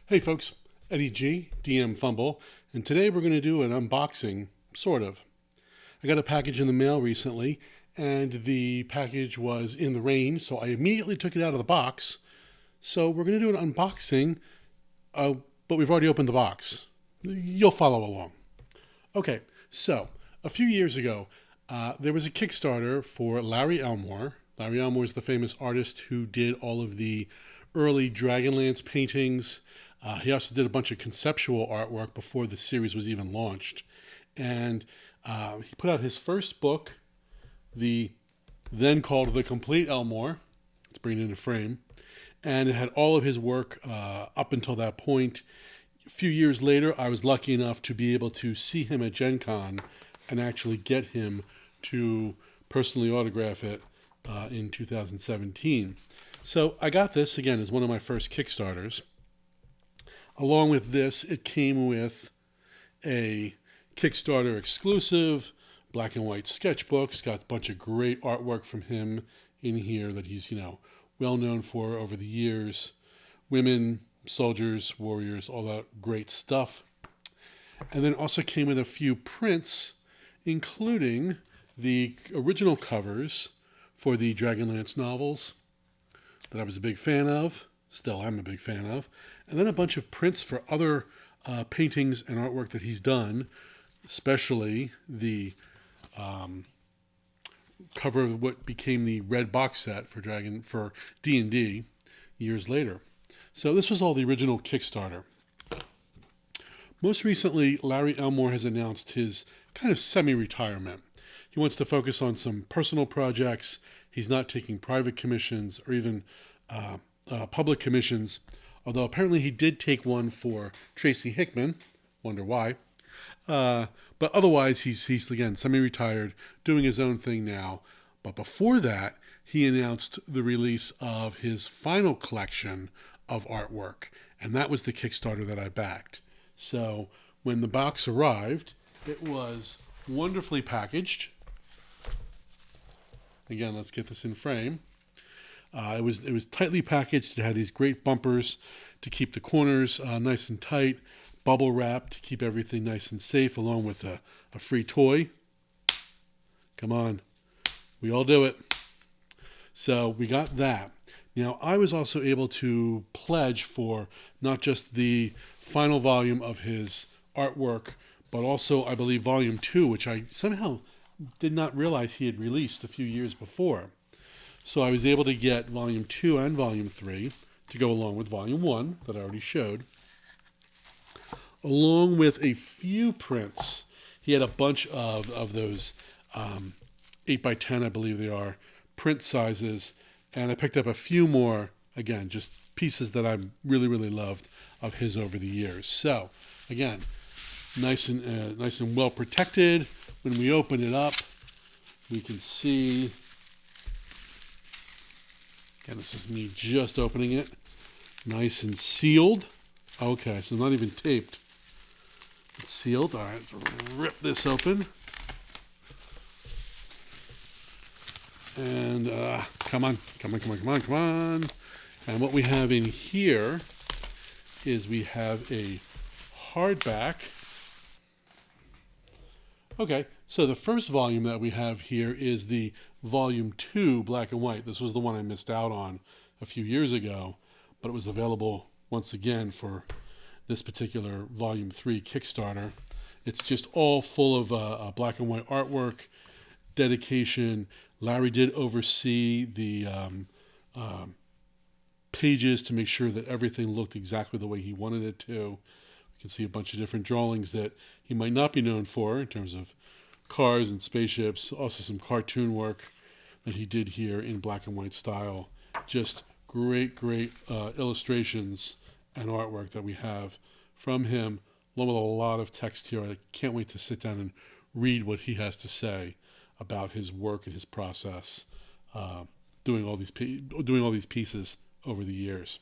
Hey folks, Eddie G, DM Fumble, and today we're going to do an unboxing, sort of. I got a package in the mail recently, and the package was in the rain, so I immediately took it out of the box. So we're going to do an unboxing, but we've already opened the box. You'll follow along. Okay, so a few years ago, there was a Kickstarter for Larry Elmore. Larry Elmore is the famous artist who did all of the early Dragonlance paintings. He also did a bunch of conceptual artwork before the series was even launched. And he put out his first book, the then called The Complete Elmore. Let's bring it into frame. And it had all of his work up until that point. A few years later, I was lucky enough to be able to see him at Gen Con and actually get him to personally autograph it in 2017. So I got this, again, as one of my first Kickstarters. Along with this, it came with a Kickstarter exclusive black and white sketchbook. It's got a bunch of great artwork from him in here that he's, well known for over the years. Women, soldiers, warriors, all that great stuff. And then also came with a few prints, including the original covers for the Dragonlance novels that I was a big fan of. Still am a big fan of. And then a bunch of prints for other paintings and artwork that he's done, especially the cover of what became the red box set for D&D years later. So this was all the original Kickstarter. Most recently, Larry Elmore has announced his kind of semi-retirement. He wants to focus on some personal projects. He's not taking private commissions or even public commissions, although apparently he did take one for Tracy Hickman. Wonder why. But otherwise, he's again, semi-retired, doing his own thing now. But before that, he announced the release of his final collection of artwork, and that was the Kickstarter that I backed. So when the box arrived, it was wonderfully packaged. Again, let's get this in frame. It was tightly packaged. It had these great bumpers to keep the corners nice and tight, bubble wrap to keep everything nice and safe, along with a free toy. Come on, we all do it. So we got that. Now, I was also able to pledge for not just the final volume of his artwork, but also, I believe, volume 2, which I somehow did not realize he had released a few years before. So I was able to get volume 2 and volume 3 to go along with volume 1 that I already showed, along with a few prints. He had a bunch of those 8x10, I believe they are, print sizes, and I picked up a few more, again, just pieces that I really, really loved of his over the years. So, again, nice and well protected. When we open it up, we can see. Again, this is me just opening it. Nice and sealed. Okay, so not even taped. It's sealed. All right, let's rip this open. And come on. And what we have in here is we have a hardback. Okay, so the first volume that we have here is the volume 2 black and white. This was the one I missed out on a few years ago, but it was available once again for this particular volume 3 Kickstarter. It's just all full of black and white artwork, dedication. Larry did oversee the pages to make sure that everything looked exactly the way he wanted it to. You can see a bunch of different drawings that he might not be known for in terms of cars and spaceships. Also some cartoon work that he did here in black and white style. Just great illustrations and artwork that we have from him, along with a lot of text here. I can't wait to sit down and read what he has to say about his work and his process, doing all these pieces over the years.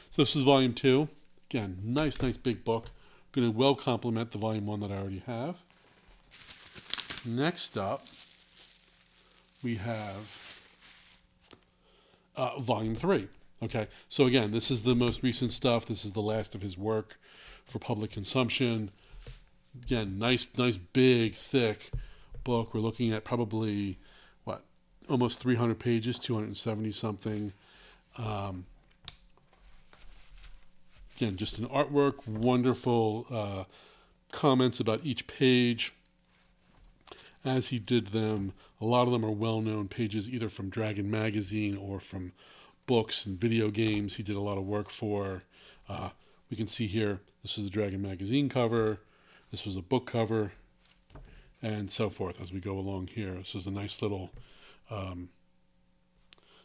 So this is volume 2. Again, nice big book. Going to well complement the volume 1 that I already have. Next up, we have volume 3. Okay, so again, this is the most recent stuff. This is the last of his work for public consumption. Again, nice, big, thick book. We're looking at probably, what, almost 300 pages, 270 something. Um, Again, just an artwork, wonderful comments about each page as he did them. A lot of them are well-known pages, either from Dragon Magazine or from books and video games he did a lot of work for. We can see here, this is the Dragon Magazine cover, this was a book cover, and so forth as we go along here. This is a nice little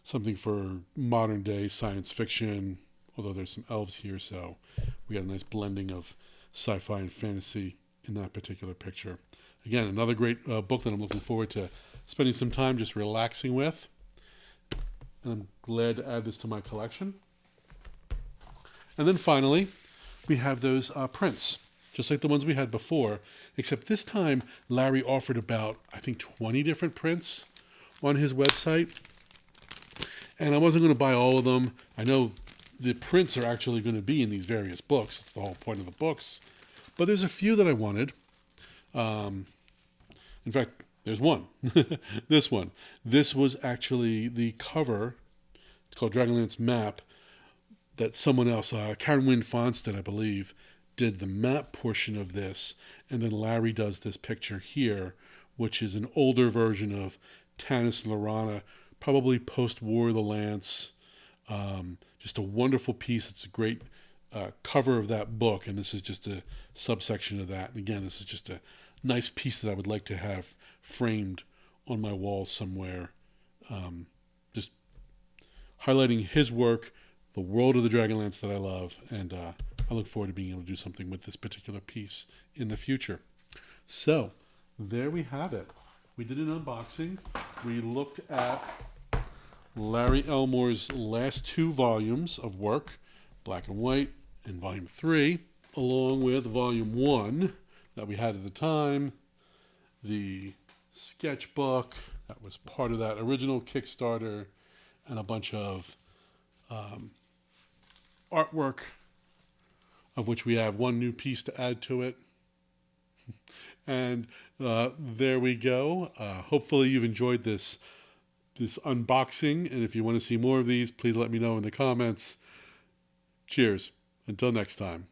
something for modern day science fiction, although there's some elves here, so we got a nice blending of sci-fi and fantasy in that particular picture. Again, another great book that I'm looking forward to spending some time just relaxing with. And I'm glad to add this to my collection. And then finally, we have those prints, just like the ones we had before, except this time Larry offered about, I think, 20 different prints on his website. And I wasn't going to buy all of them. I know the prints are actually going to be in these various books. That's the whole point of the books. But there's a few that I wanted. In fact, there's one. This one. This was actually the cover. It's called Dragonlance Map. That someone else, Karen Wynn Fonstead, I believe, did the map portion of this. And then Larry does this picture here, which is an older version of Tanis and Lorana, probably post-War of the Lance. Just a wonderful piece. It's a great cover of that book, and this is just a subsection of that. And again, this is just a nice piece that I would like to have framed on my wall somewhere. Just highlighting his work, the world of the Dragonlance that I love, and I look forward to being able to do something with this particular piece in the future. So, there we have it. We did an unboxing. We looked at Larry Elmore's last 2 volumes of work, Black and White and Volume 3, along with Volume 1 that we had at the time, the sketchbook that was part of that original Kickstarter, and a bunch of artwork, of which we have one new piece to add to it. And there we go. Hopefully you've enjoyed this unboxing, and if you want to see more of these, please let me know in the comments. Cheers. Until next time.